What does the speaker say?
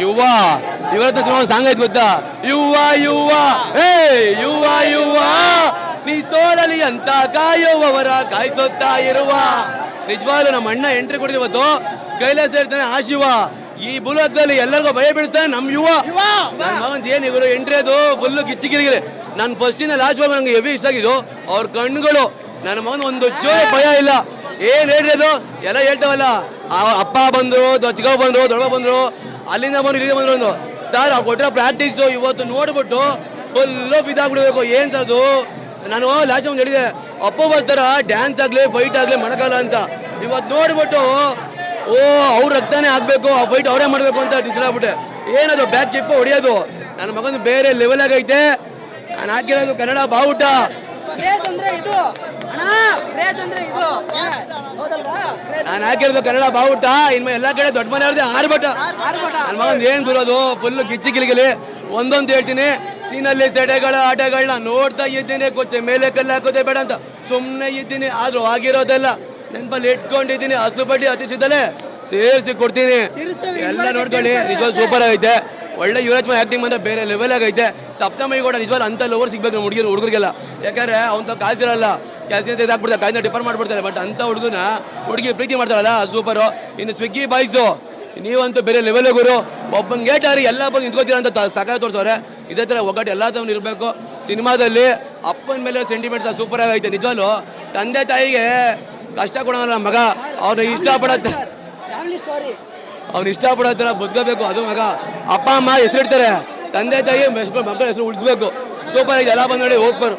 ಯುವ ಇವತ್ತು ಸಾಂಗ್ ಐತ್ ಗೊತ್ತಾ, ಯುವ ಯುವ ಹೇ ಯುವ ಯುವ ನೀ ಸೋಲಲಿ ಅಂತ ಕಾಯುವವರ ಕಾಯಿಸುತ್ತಾ ಇರುವ. ನಿಜವಾಗ್ಲೂ ನಮ್ಮ ಅಣ್ಣ ಎಂಟ್ರಿ ಕೊಡ್ತೀವಿ ಇವತ್ತು, ಕೈಲಾಸ ಇರ್ತಾನೆ ಆ ಶಿವ. ಈ ಬುಲಕಲ್ಲಿ ಎಲ್ಲರಿಗೂ ಭಯ ಬೀಳ್ತಾನೆ ನಮ್ ಯುವ. ನನ್ನ ಮಗಂತ ಏನ್ ಇವರು ಎಂಟ್ರಿ ಅದು ಫುಲ್ಲು ಕಿಚ್ಚಿಗಿರಿಗಿದೆ. ನಾನು ಫಸ್ಟಿಂದ ಲಾಸ್ಟ್ ಹೋಗಿ ನಂಗೆ ಹೆವಿ ಇಷ್ಟ ಆಗಿದ್ದು ಅವ್ರ ಕಣ್ಣುಗಳು. ನನ್ನ ಮಗನ ಒಂದು ಜೋರ ಭಯ ಇಲ್ಲ. ಏನ್ ಹೇಳ್ರಿ ಅದು ಎಲ್ಲ ಹೇಳ್ತಾವಲ್ಲ, ಅಪ್ಪ ಬಂದ್ರು, ಚಿಕ್ಕ ಬಂದ್ರು, ದೊಡ್ಡ ಬಂದ್ರು, ಅಲ್ಲಿಂದ ಬಂದ್ರು, ಇಲ್ಲಿಂದ ಬಂದ್ರು ಸರ್. ಅವ್ರು ಕೊಟ್ಟಿರೋ ಪ್ರಾಕ್ಟೀಸು ಇವತ್ತು ನೋಡ್ಬಿಟ್ಟು ಫುಲ್ಲು ಬಿದ್ದಾಗ್ಬಿಡ್ಬೇಕು. ಏನ್ ಸರ್ ಅದು, ನಾನು ಲಾಸ್ಟ್ ಒಂದು ಹೇಳಿದೆ, ಅಪ್ಪ ಬರ್ತಾರ ಡ್ಯಾನ್ಸ್ ಆಗ್ಲಿ ಫೈಟ್ ಆಗ್ಲಿ ಮಾಡಕಲ್ಲ ಅಂತ. ಇವತ್ತು ನೋಡ್ಬಿಟ್ಟು ಓ ಅವ್ರ ರಕ್ತಾನೆ ಆಗ್ಬೇಕು, ಆ ಫೈಟ್ ಅವರೇ ಮಾಡ್ಬೇಕು ಅಂತ ಡಿಸೈಡ್ ಆಗ್ಬಿಟ್ಟೆ. ಏನದು ಬ್ಯಾಕ್ ಕಿಪ್ ಹೊಡಿಯೋದು. ನನ್ನ ಮಗನ ಬೇರೆ ಲೆವೆಲ್ ಆಗೈತೆ. ನಾನು ಹಾಕಿರೋದು ಕನ್ನಡ ಬಾವುಟ. ನಾನು ಹಾಕಿರೋದು ಕನ್ನಡ ಬಾವುಟ. ಇನ್ಮೇಲೆ ಎಲ್ಲಾ ಕಡೆ ದೊಡ್ಡ ಮನೆ ಅವ್ರದ್ದು ಆರ್ಭಟ. ನನ್ನ ಮಗನ್ ಏನ್ ಗುರೋದು ಫುಲ್ ಕಿಚ್ಚಿ ಕಿಲಿಗಿಲಿ. ಒಂದೊಂದು ಹೇಳ್ತೀನಿ, ಸೀನಲ್ಲಿ ಸೆಡೆಗಳ ಆಟಗಳನ್ನ ನೋಡ್ತಾ ಇದ್ದೀನಿ. ಕೊಚ್ಚೆ ಮೇಲೆ ಕಲ್ಲು ಹಾಕೋದೇ ಬೇಡ ಅಂತ ಸುಮ್ಮನೆ ಇದ್ದೀನಿ. ಆದ್ರೂ ಆಗಿರೋದೆಲ್ಲ ನೆನಪಲ್ಲಿ ಇಟ್ಕೊಂಡಿದ್ದೀನಿ. ಅಸಲು ಬಡ್ಡಿ ಅತಿ ಸಿದ್ದಲೇ ಸೇರಿಸಿ ಕೊಡ್ತೀನಿ. ಎಲ್ಲ ನೋಡ್ಕೊಳ್ಳಿ. ನಿಜವಾಗ್ ಸೂಪರ್ ಆಗೈತೆ. ಒಳ್ಳೆ ಯುವರಾಜ್ ಆಕ್ಟಿಂಗ್ ಬಂದ್ರೆ ಬೇರೆ ಲೆವೆಲ್ ಆಗೈತೆ. ಸಪ್ತಮಿ ಕೂಡ ನಿಜವಾಗ್ ಅಂತ ಲವರ್ ಸಿಗ್ಬೇಕು ಹುಡುಗರಿಗೆಲ್ಲ. ಯಾಕಂದ್ರೆ ಅವ್ನ ಕಾಸಿರಲ್ಲ, ಕ್ಯಾಸಿನ ತೆಗೆದಾಕ್ಬಿಡ್ತಾರೆ, ಕಾಯಿನ ಡಿಪರ್ ಮಾಡ್ಬಿಡ್ತಾರೆ. ಬಟ್ ಅಂತ ಹುಡುಗಿ ಪ್ರೀತಿ ಮಾಡ್ತಾರಲ್ಲ ಸೂಪರು. ಇನ್ನು ಸ್ವಿಗ್ಗಿ ಬಾಯ್ಸು ನೀವಂತೂ ಬೇರೆ ಲೆವೆಲ್ ಗುರು. ಒಬ್ಬನ ಗೇಟಾರಿ ಎಲ್ಲ ಬಂದು ನಿಂತ್ಕೋತೀರ ಅಂತ ಸಕಾಲ ತೋರಿಸೋರೆ. ಇದೇ ಥರ ಒಗ್ಗಟ್ಟು ಎಲ್ಲ ತಗೊಂಡು ಇರಬೇಕು. ಸಿನಿಮಾದಲ್ಲಿ ಅಪ್ಪನ ಮೇಲೆ ಸೆಂಟಿಮೆಂಟ್ಸ್ ಸೂಪರ್ ಆಗೈತೆ. ನಿಜವಾಗ್ಲು ತಂದೆ ತಾಯಿಗೆ ಕಷ್ಟ ಕೊಡೋಲ್ಲ ಮಗ. ಅವ್ನ ಇಷ್ಟಪಡೋತರ ಬದುಕಬೇಕು. ಅದು ಮಗ ಅಪ್ಪ ಅಮ್ಮ ಹೆಸರಿಡ್ತಾರೆ, ತಂದೆ ತಾಯಿ ಮಕ್ಕಳ ಹೆಸರು ಉಳಿಸ್ಬೇಕು. ಸೂಪರ್ ಆಗಿದೆ. ಎಲ್ಲ ಬಂದು ನೋಡಿ ಹೋಗ್ಬಾರು.